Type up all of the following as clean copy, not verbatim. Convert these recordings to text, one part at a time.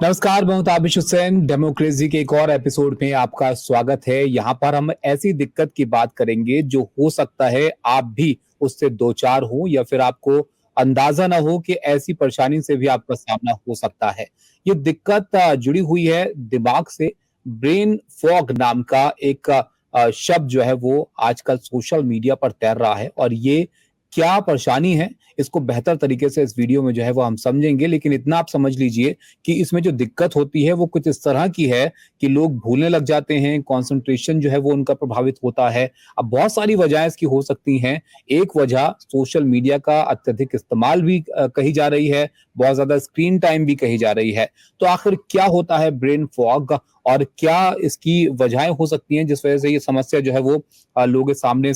नमस्कार, मैं हूं ताबिश हुसैन। डेमोक्रेसी के एक और एपिसोड में आपका स्वागत है। यहाँ पर हम ऐसी दिक्कत की बात करेंगे जो हो सकता है आप भी उससे दो चार हो या फिर आपको अंदाजा ना हो कि ऐसी परेशानी से भी आपका सामना हो सकता है। ये दिक्कत जुड़ी हुई है दिमाग से। ब्रेन फॉग नाम का एक शब्द जो है वो आजकल सोशल मीडिया पर तैर रहा है और ये क्या परेशानी है इसको बेहतर तरीके से इस वीडियो में जो है वो हम समझेंगे। लेकिन इतना आप समझ लीजिए कि इसमें जो दिक्कत होती है वो कुछ इस तरह की है कि लोग भूलने लग जाते हैं, कंसंट्रेशन जो है वो उनका प्रभावित होता है। अब बहुत सारी वजहें इसकी हो सकती हैं। एक वजह सोशल मीडिया का अत्यधिक इस्तेमाल भी कही जा रही है, बहुत ज़्यादा स्क्रीन टाइम भी कही जा रही है। तो आखिर क्या होता है ब्रेन फॉग और क्या इसकी वजहें हो सकती हैं जिस वजह से ये समस्या जो है वो लोगों के सामने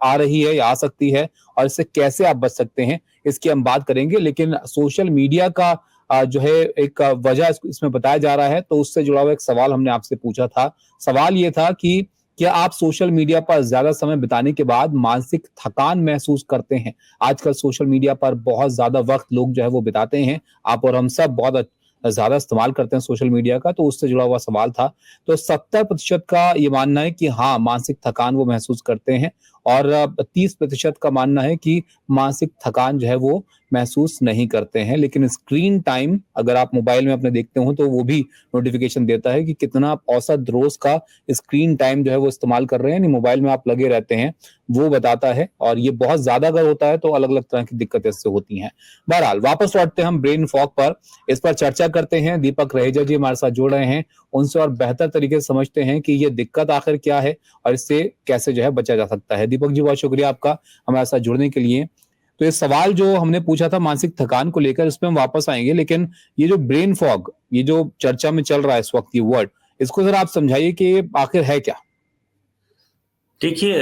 आ रही है या आ सकती है और इससे कैसे आप बच सकते हैं, इसकी हम बात करेंगे। लेकिन सोशल मीडिया का जो है एक वजह इसमें बताया जा रहा है, तो उससे जुड़ा हुआ एक सवाल हमने आपसे पूछा था। सवाल ये था कि क्या आप सोशल मीडिया पर ज्यादा समय बिताने के बाद मानसिक थकान महसूस करते हैं? आजकल सोशल मीडिया पर बहुत ज्यादा वक्त लोग जो है वो बिताते हैं। आप और हम सब बहुत ज्यादा इस्तेमाल करते हैं सोशल मीडिया का, तो उससे जुड़ा हुआ सवाल था। तो 70% का ये मानना है कि हाँ, मानसिक थकान वो महसूस करते हैं और 30% का मानना है कि मानसिक थकान जो है वो महसूस नहीं करते हैं। लेकिन स्क्रीन टाइम अगर आप मोबाइल में अपने देखते हो तो वो भी नोटिफिकेशन देता है कि कितना आप औसत रोज का स्क्रीन टाइम जो है वो इस्तेमाल कर रहे हैं, यानी मोबाइल में आप लगे रहते हैं, वो बताता है। और ये बहुत ज्यादा अगर होता है तो अलग अलग तरह की दिक्कतें इससे होती हैं। बहरहाल वापस लौटते हैं हम ब्रेन फॉग पर, इस पर चर्चा करते हैं। दीपक रहेजा जी हमारे साथ जुड़ रहे हैं, उनसे और बेहतर तरीके से समझते हैं कि ये दिक्कत आखिर क्या है और इससे कैसे जो है बचा जा सकता है। दीपक जी, बहुत शुक्रिया आपका हमारे साथ जुड़ने के लिए। तो ये सवाल जो हमने पूछा था मानसिक थकान को लेकर, इस पे हम वापस आएंगे। लेकिन ये जो ब्रेन फॉग, ये जो चर्चा में चल रहा है इस वक्त, ये वर्ड, इसको जरा आप समझाइए कि ये आखिर है क्या? देखिए,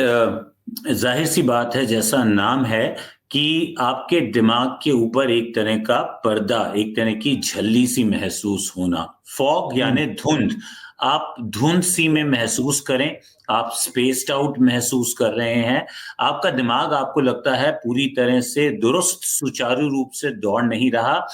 जाहिर सी बात है, जैसा नाम है कि आपके दिमाग के ऊपर एक तरह का पर्दा, एक तरह की झल्ली सी महसूस होना। फॉग यानी धुंध। आप धुंध सी में महसूस करें, आप स्पेस्ड आउट महसूस कर रहे हैं। आपका दिमाग, आपको लगता है, पूरी तरह से दुरुस्त सुचारू रूप से दौड़ नहीं रहा।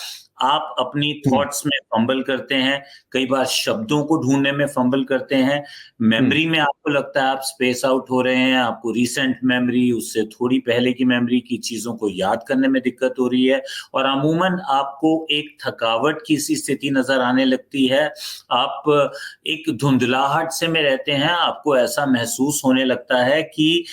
आप अपनी थॉट्स में फंबल करते हैं, कई बार शब्दों को ढूंढने में फंबल करते हैं। मेमोरी में आपको लगता है आप स्पेस आउट हो रहे हैं, आपको रीसेंट मेमोरी, उससे थोड़ी पहले की मेमोरी की चीजों को याद करने में दिक्कत हो रही है और अमूमन आपको एक थकावट की सी स्थिति नजर आने लगती है। आप एक धुंधलाहट से में रहते हैं, आपको ऐसा महसूस होने लगता है कि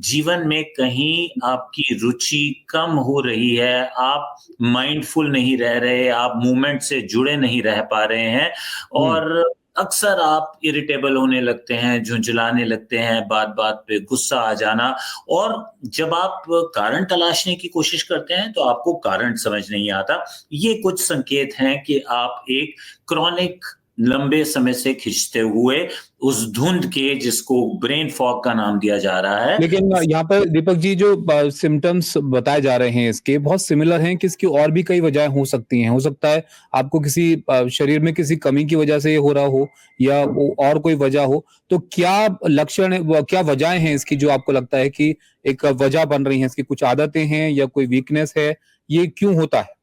जीवन में कहीं आपकी रुचि कम हो रही है, आप माइंडफुल नहीं रह रहे, आप मूवमेंट से जुड़े नहीं रह पा रहे हैं और अक्सर आप इरिटेबल होने लगते हैं, झुंझलाने लगते हैं, बात-बात पे गुस्सा आ जाना। और जब आप कारण तलाशने की कोशिश करते हैं तो आपको कारण समझ नहीं आता। ये कुछ संकेत हैं कि आप एक क्रॉनिक, लंबे समय से खिंचते हुए उस धुंध के, जिसको ब्रेन फॉग का नाम दिया जा रहा है। लेकिन यहाँ पर दीपक जी जो सिम्टम्स बताए जा रहे हैं इसके बहुत सिमिलर हैं कि इसकी और भी कई वजहें हो सकती हैं। हो सकता है आपको किसी शरीर में किसी कमी की वजह से ये हो रहा हो या और कोई वजह हो। तो क्या लक्षण, क्या वजहें हैं इसकी जो आपको लगता है कि एक वजह बन रही है? इसकी कुछ आदतें हैं या कोई वीकनेस है? ये क्यों होता है?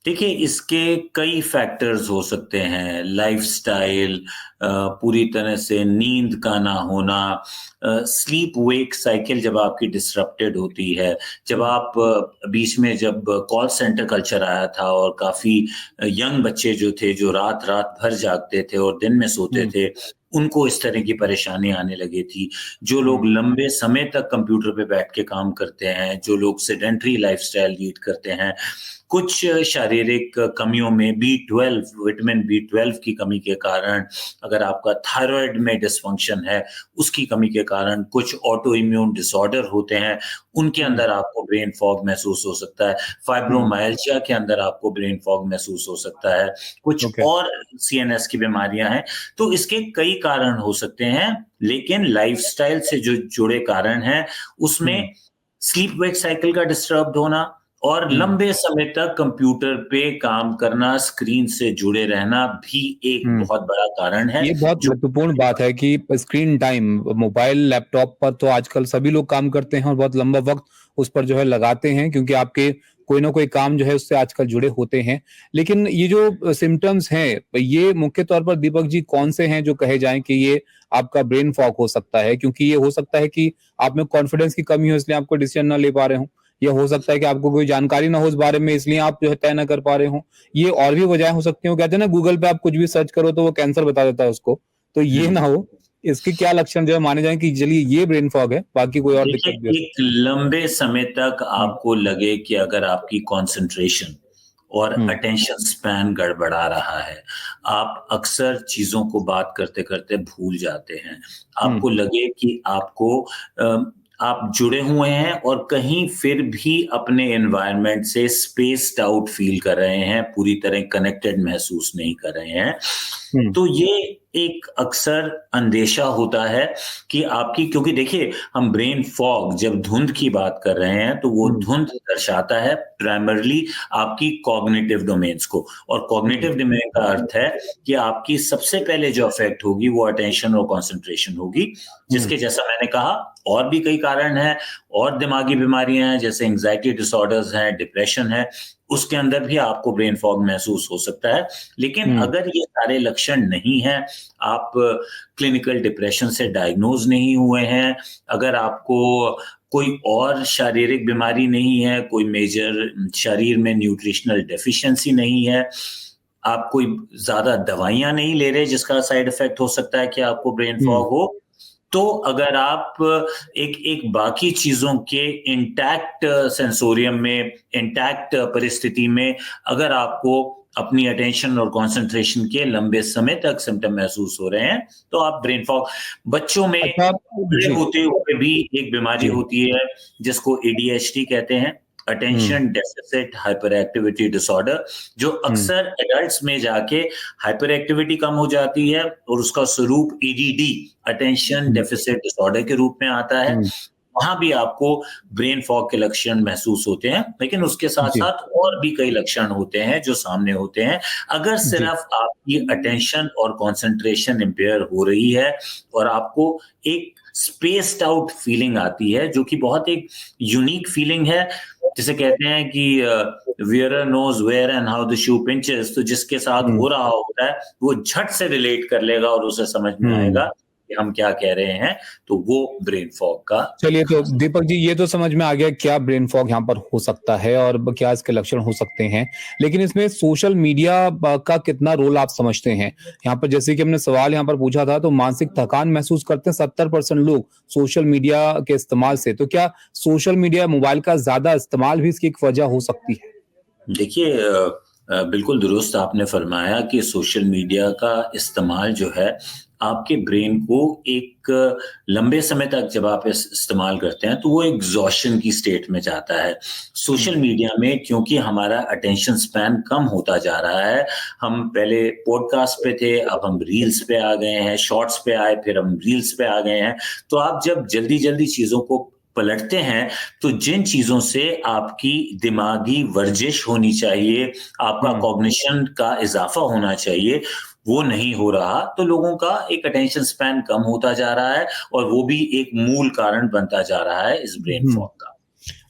देखिए, इसके कई फैक्टर्स हो सकते हैं। लाइफस्टाइल, पूरी तरह से नींद का ना होना, स्लीप वेक साइकिल जब आपकी डिसरप्टेड होती है, जब आप बीच में जब कॉल सेंटर कल्चर आया था और काफ़ी यंग बच्चे जो थे, जो रात-रात भर जागते थे और दिन में सोते थे, उनको इस तरह की परेशानी आने लगी थी। जो लोग लंबे समय तक कंप्यूटर पे बैठ के काम करते हैं, जो लोग सेडेंटरी लाइफस्टाइल लीड करते हैं, कुछ शारीरिक कमियों में बी12, विटामिन बी12 की कमी के कारण, अगर आपका थायराइड में डिसफंक्शन है, उसकी कमी के कारण, कुछ ऑटो इम्यून डिसऑर्डर होते हैं, उनके अंदर आपको ब्रेन फॉग महसूस हो सकता है। फाइब्रोमाइल्जिया के अंदर आपको ब्रेन फॉग महसूस हो सकता है। कुछ ओके। और सीएनएस की बीमारियां हैं। तो इसके कई कारण हो सकते हैं, लेकिन लाइफस्टाइल से जो जुड़े कारण हैं, उसमें स्लीप वेक साइकिल का डिस्टर्ब्ड होना और लंबे समय तक कंप्यूटर पे काम करना, स्क्रीन से जुड़े रहना भी एक बहुत बड़ा कारण है। ये बहुत जो महत्वपूर्ण बात है कि स्क्रीन टाइम, मोबाइल लैपटॉप पर तो आजकल सभी लोग काम करते हैं और बहुत लंबा वक्त उस पर जो है लगाते हैं, क्योंकि आपके कोई ना कोई काम जो है उससे आजकल जुड़े होते हैं। लेकिन ये जो सिम्टम्स हैं, ये मुख्य तौर पर दीपक जी कौन से हैं जो कहे जाएँ कि ये आपका ब्रेन फॉग हो सकता है? क्योंकि ये हो सकता है कि आप में कॉन्फिडेंस की कमी हो इसलिए आपको डिसीजन ना ले पा रहे हों, या हो सकता है कि आपको कोई जानकारी ना हो इस बारे में इसलिए आप जो है तय ना कर पा रहे हों। ये और भी वजहें हो सकती हैं। वो कहते हैं ना, गूगल पे आप कुछ भी सर्च करो तो वो कैंसर बता देता है उसको। तो ये ना हो, इसके क्या लक्षण जो है माने जाएँ कि चलिए ये ब्रेन फॉग है, बाकी कोई और देखिए, दिक्कत भी हो एक लंबे समय तक हुँ, आपको लगे कि अगर आपकी कंसंट्रेशन और हुँ, अटेंशन स्पैन गड़बड़ा रहा है, आप अक्सर चीज़ों को बात करते-करते भूल जाते हैं। हुँ, आपको लगे कि आप जुड़े हुए हैं और कहीं फिर भी अपने एनवायरनमेंट से स्पेस्ड आउट फ़ील कर रहे हैं, पूरी तरह कनेक्टेड महसूस नहीं कर रहे हैं। हुँ, तो ये एक अक्सर अंदेशा होता है कि आपकी, क्योंकि देखिए हम ब्रेन फॉग जब धुंध की बात कर रहे हैं तो वो हुँ, धुंध दर्शाता है प्राइमरली आपकी कॉग्निटिव डोमेन्स को, और हुँ, कॉग्निटिव डोमेन का अर्थ है कि आपकी सबसे पहले जो अफेक्ट होगी वो अटेंशन और कंसंट्रेशन होगी, हुँ, जिसके जैसा मैंने कहा और भी कई कारण हैं, और दिमागी बीमारियां हैं जैसे एंजाइटी डिसऑर्डर्स हैं, डिप्रेशन है, उसके अंदर भी आपको ब्रेन फॉग महसूस हो सकता है। लेकिन हुँ, अगर ये सारे लक्षण नहीं हैं, आप क्लिनिकल डिप्रेशन से डायग्नोज नहीं हुए हैं, अगर आपको कोई और शारीरिक बीमारी नहीं है, कोई मेजर शरीर में न्यूट्रिशनल डेफिशिएंसी नहीं है, आप कोई ज़्यादा दवाइयाँ नहीं ले रहे जिसका साइड इफ़ेक्ट हो सकता है कि आपको ब्रेन हुँ, फॉग हो, तो अगर आप एक एक बाकी चीज़ों के इंटैक्ट सेंसोरियम में, इंटैक्ट परिस्थिति में अगर आपको अपनी अटेंशन और कंसंट्रेशन के लंबे समय तक सिम्पटम महसूस हो रहे हैं, तो आप ब्रेन फॉग। बच्चों में अच्छा बड़े जी, होते हुए भी एक बीमारी जी, होती है जिसको एडीएचडी कहते हैं, हुँ, attention deficit hyperactivity disorder, जो हुँ, अक्सर एडल्ट्स में जाके हाइपर एक्टिविटी कम हो जाती है और उसका स्वरूप एडीडी, अटेंशन हुँ, डेफिसिट डिसऑर्डर के रूप में आता है। हुँ, वहां भी आपको ब्रेन फॉग के लक्षण महसूस होते हैं, लेकिन उसके साथ जी, साथ और भी कई लक्षण होते हैं जो सामने होते हैं। अगर जी, सिर्फ आपकी अटेंशन और कंसंट्रेशन इम्पेयर हो रही है और आपको एक स्पेस्ड आउट फीलिंग आती है, जो कि बहुत एक यूनिक फीलिंग है, जिसे कहते हैं कि wearer knows where and how the shoe pinches, तो जिसके साथ हुँ, हो रहा होता है वो झट से रिलेट कर लेगा और उसे समझ में हुँ। आएगा कि हम क्या कह रहे हैं, तो वो ब्रेन फॉग का चलिए, तो खास। दीपक जी ये तो समझ में आ गया क्या ब्रेन फॉग यहाँ पर हो सकता है और क्या इसके लक्षण हो सकते हैं। लेकिन इसमें सोशल मीडिया का कितना रोल आप समझते हैं? यहाँ पर जैसे कि हमने सवाल यहाँ पर पूछा था, तो मानसिक थकान महसूस करते हैं 70% लोग सोशल मीडिया के इस्तेमाल से। तो क्या सोशल मीडिया, मोबाइल का ज़्यादा इस्तेमाल भी इसकी एक वजह हो सकती है? देखिए, बिल्कुल दुरुस्त आपने फरमाया कि सोशल मीडिया का इस्तेमाल जो है आपके ब्रेन को एक लंबे समय तक जब आप इस्तेमाल करते हैं तो वो एग्जॉशन की स्टेट में जाता है। हुँ, सोशल मीडिया में क्योंकि हमारा अटेंशन स्पैन कम होता जा रहा है, हम पहले पॉडकास्ट पे थे, अब हम रील्स पे आ गए हैं, शॉर्ट्स पे आए, फिर हम रील्स पे आ गए हैं। तो आप जब जल्दी जल्दी चीज़ों को पलटते हैं, तो जिन चीज़ों से आपकी दिमागी वर्जिश होनी चाहिए, आपका हुँ। कॉग्निशन का इज़ाफ़ा होना चाहिए, वो नहीं हो रहा, तो लोगों का एक अटेंशन स्पैन कम होता जा रहा है और वो भी एक मूल कारण बनता जा रहा है इस ब्रेन हुँ। फॉग का।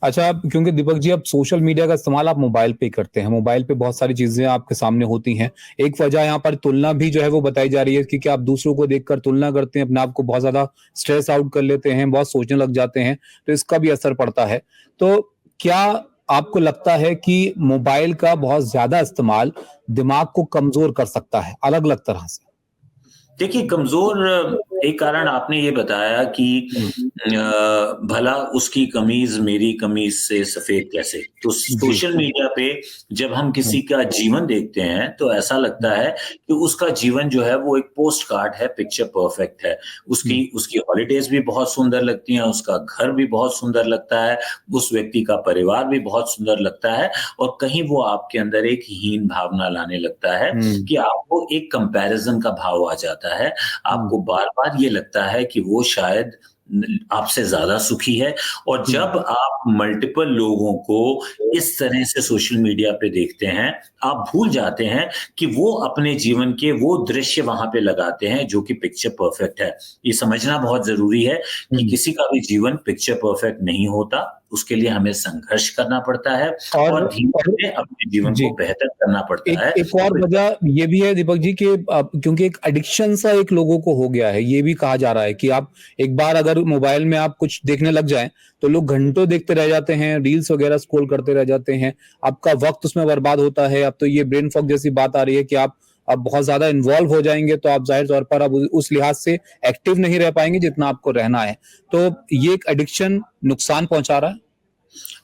अच्छा, क्योंकि दीपक जी अब सोशल मीडिया का इस्तेमाल आप मोबाइल पे ही करते हैं। मोबाइल पे बहुत सारी चीज़ें आपके सामने होती हैं। एक वजह यहाँ पर तुलना भी जो है वो बताई जा रही है कि क्या आप दूसरों को देखकर तुलना करते हैं, अपने आप को बहुत ज़्यादा स्ट्रेस आउट कर लेते हैं, बहुत सोचने लग जाते हैं, तो इसका भी असर पड़ता है। तो क्या आपको लगता है कि मोबाइल का बहुत ज़्यादा इस्तेमाल दिमाग को कमज़ोर कर सकता है, अलग-अलग तरह से? देखिए, कमज़ोर एक कारण आपने ये बताया कि हुँ, भला उसकी कमीज़ मेरी कमीज़ से सफ़ेद कैसे? तो जी। सोशल मीडिया पे जब हम हुँ, किसी का जीवन देखते हैं, तो ऐसा लगता है कि उसका जीवन जो है वो एक पोस्ट कार्ड है, पिक्चर परफेक्ट है। हुँ, उसकी उसकी हॉलिडेज़ भी बहुत सुंदर लगती हैं, उसका घर भी बहुत सुंदर लगता है, उस व्यक्ति का परिवार भी बहुत सुंदर लगता है, और कहीं वो आपके अंदर एक हीन भावना लाने लगता है हुँ, कि आपको एक कंपैरिज़न का भाव आ जाता है। हुँ, आपको बार-बार ये लगता है कि वो शायद आपसे ज़्यादा सुखी है, और हुँ, जब आप मल्टीपल लोगों को इस तरह से सोशल मीडिया पे देखते हैं, आप भूल जाते हैं कि वो अपने जीवन के वो दृश्य वहाँ पे लगाते हैं जो कि पिक्चर परफेक्ट है। ये समझना बहुत ज़रूरी है कि हुँ, किसी का भी जीवन पिक्चर परफेक्ट नहीं होता। उसके लिए हमें संघर्ष करना पड़ता है और और धीरे-धीरे अपने जीवन जी, को बेहतर करना पड़ता है। एक और वजह ये भी है दीपक जी कि क्योंकि एक एडिक्शन सा एक लोगों को हो गया है, ये भी कहा जा रहा है कि आप एक बार अगर मोबाइल में आप कुछ देखने लग जाएँ, तो लोग घंटों देखते रह जाते हैं, रील्स वगैरह स्क्रॉल करते रह जाते हैं, आपका वक़्त उसमें बर्बाद होता है। अब तो ये ब्रेन फॉग जैसी बात आ रही है कि आप अब बहुत ज़्यादा इन्वॉल्व हो जाएँगे, तो आप ज़ाहिर तौर पर अब उस लिहाज से एक्टिव नहीं रह पाएँगे जितना आपको रहना है। तो ये एक एडिक्शन नुकसान पहुँचा रहा है?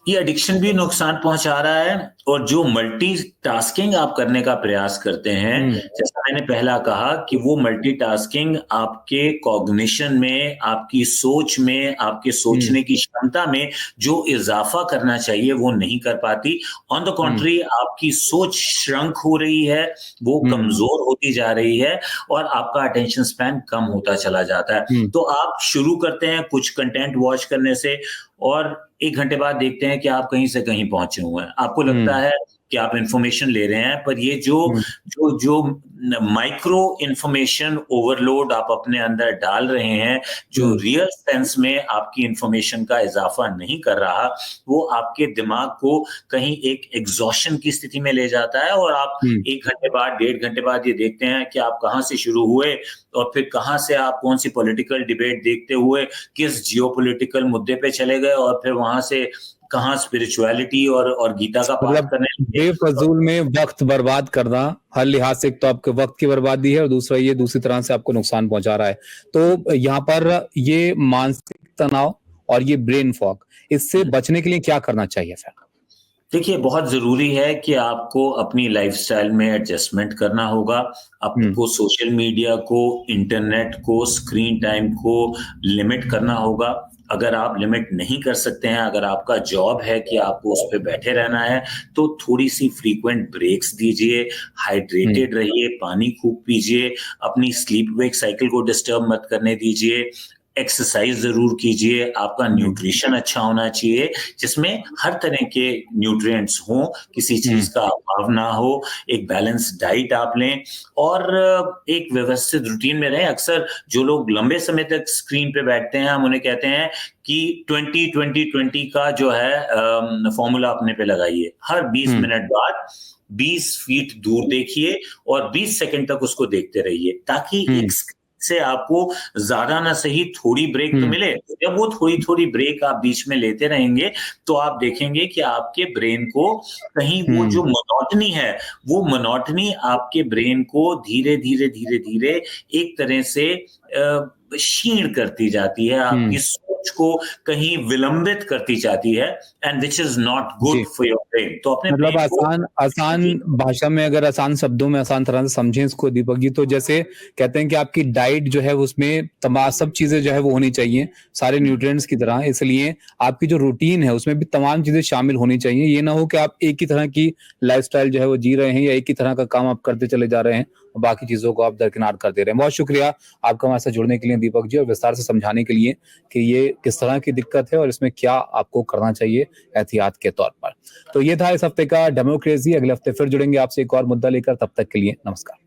ये एडिक्शन भी नुकसान पहुंचा रहा है और जो मल्टीटास्किंग आप करने का प्रयास करते हैं, हुँ, जैसा मैंने पहला कहा कि वो मल्टीटास्किंग आपके कॉग्निशन में, आपकी सोच में, आपके हुँ, सोचने की क्षमता में जो इजाफा करना चाहिए वो नहीं कर पाती। ऑन द हुँ, कॉन्ट्री आपकी सोच श्रंक हो रही है, वो हुँ, कमजोर होती जा रही है और आपका अटेंशन स्पैन कम होता चला जाता है। हुँ, तो आप शुरू करते हैं कुछ कंटेंट वॉच करने से और 1 घंटे बाद देखते हैं कि आप कहीं से कहीं पहुँचे हुए हैं। आपको लगता हुँ, है कि आप इन्फॉर्मेशन ले रहे हैं, पर ये जो हुँ, जो जो न माइक्रो इन्फॉर्मेशन ओवरलोड आप अपने अंदर डाल रहे हैं, जो हुँ, रियल सेंस में आपकी इन्फॉर्मेशन का इज़ाफ़ा नहीं कर रहा, वो आपके दिमाग को कहीं एक एग्ज़ॉशन की स्थिति में ले जाता है और आप हुँ, 1 घंटे बाद, डेढ़ घंटे बाद ये देखते हैं कि आप कहाँ से शुरू हुए और फिर कहाँ से आप कौन-सी पॉलिटिकल डिबेट देखते हुए किस जियोपॉलिटिकल मुद्दे पे चले गए और फिर वहां से कहाँ स्पिरिचुअलिटी और गीता का पाठ मतलब करने लगे। बेफज़ूल में वक़्त बर्बाद करना, हर लिहाज से एक तो आपके वक़्त की बर्बादी है और दूसरा ये दूसरी तरह से आपको नुकसान पहुँचा रहा है। तो यहाँ पर ये मानसिक तनाव और ये ब्रेन फॉग, इससे बचने के लिए क्या करना चाहिए फिर? देखिए, बहुत ज़रूरी है कि आपको अपनी लाइफ़स्टाइल में एडजस्टमेंट करना होगा। हुँ, आपको सोशल मीडिया को, इंटरनेट को, स्क्रीन टाइम को लिमिट करना होगा। अगर आप लिमिट नहीं कर सकते हैं, अगर आपका जॉब है कि आपको उस पे बैठे रहना है, तो थोड़ी-सी फ्रीक्वेंट ब्रेक्स दीजिए, हुँ, हाइड्रेटेड रहिए, पानी खूब पीजिए, अपनी स्लीप वेक साइकिल को डिस्टर्ब मत करने दीजिए। एक्सरसाइज ज़रूर कीजिए, आपका हुँ, न्यूट्रिशन अच्छा होना चाहिए, जिसमें हर तरह के न्यूट्रिएंट्स हों, किसी हुँ, चीज़ का अभाव ना हो, एक बैलेंस्ड डाइट आप लें और एक व्यवस्थित रूटीन में रहें। अक्सर जो लोग लंबे समय तक स्क्रीन पे बैठते हैं, हम उन्हें कहते हैं कि 20-20-20 का जो है फ़ॉर्मूला अपने पे लगाइए। हर 20 हुँ, मिनट बाद 20 फीट दूर देखिए और 20 सेकंड तक उसको देखते रहिए, ताकि हुँ, एक से आपको ज़्यादा ना सही थोड़ी ब्रेक तो हुँ, मिले। जब वो थोड़ी-थोड़ी ब्रेक आप बीच में लेते रहेंगे, तो आप देखेंगे कि आपके ब्रेन को कहीं वो जो हुँ, मोनोटनी है, वो मोनोटनी आपके ब्रेन को धीरे-धीरे, धीरे-धीरे एक तरह से क्षीण करती जाती है, हुँ। आपकी सोच को कहीं विलंबित करती जाती है and which is not good जी। For your brain. तो अपने मतलब ब्रेन को आसान आसान देखिए। भाषा में अगर आसान शब्दों में आसान तरह से समझें इसको दीपक जी तो जैसे कहते हैं कि आपकी डाइट जो है उसमें तमाम सब चीजें जो है वो होनी चाहिए सारे न्यूट्रिएंट्स की तरह इसलिए आपकी जो रूटीन है उसमें भी तमाम चीजें शामिल होनी चाहिए ये ना हो कि आप एक ही तरह की लाइफस्टाइल जो है वो जी रहे हैं या एक ही तरह का काम आप करते चले जा रहे हैं और बाकी चीजों को आप दरकिनार कर दे रहे हैं बहुत शुक्रिया आपका हमारे साथ जुड़ने के लिए दीपक जी और विस्तार से समझाने के लिए कि ये किस तरह की दिक्कत है और इसमें क्या आपको करना चाहिए एहतियात के तौर पर तो ये था इस हफ्ते का डेमोक्रेसी अगले हफ्ते फिर जुड़ेंगे आपसे एक और मुद्दा लेकर तब तक के लिए नमस्कार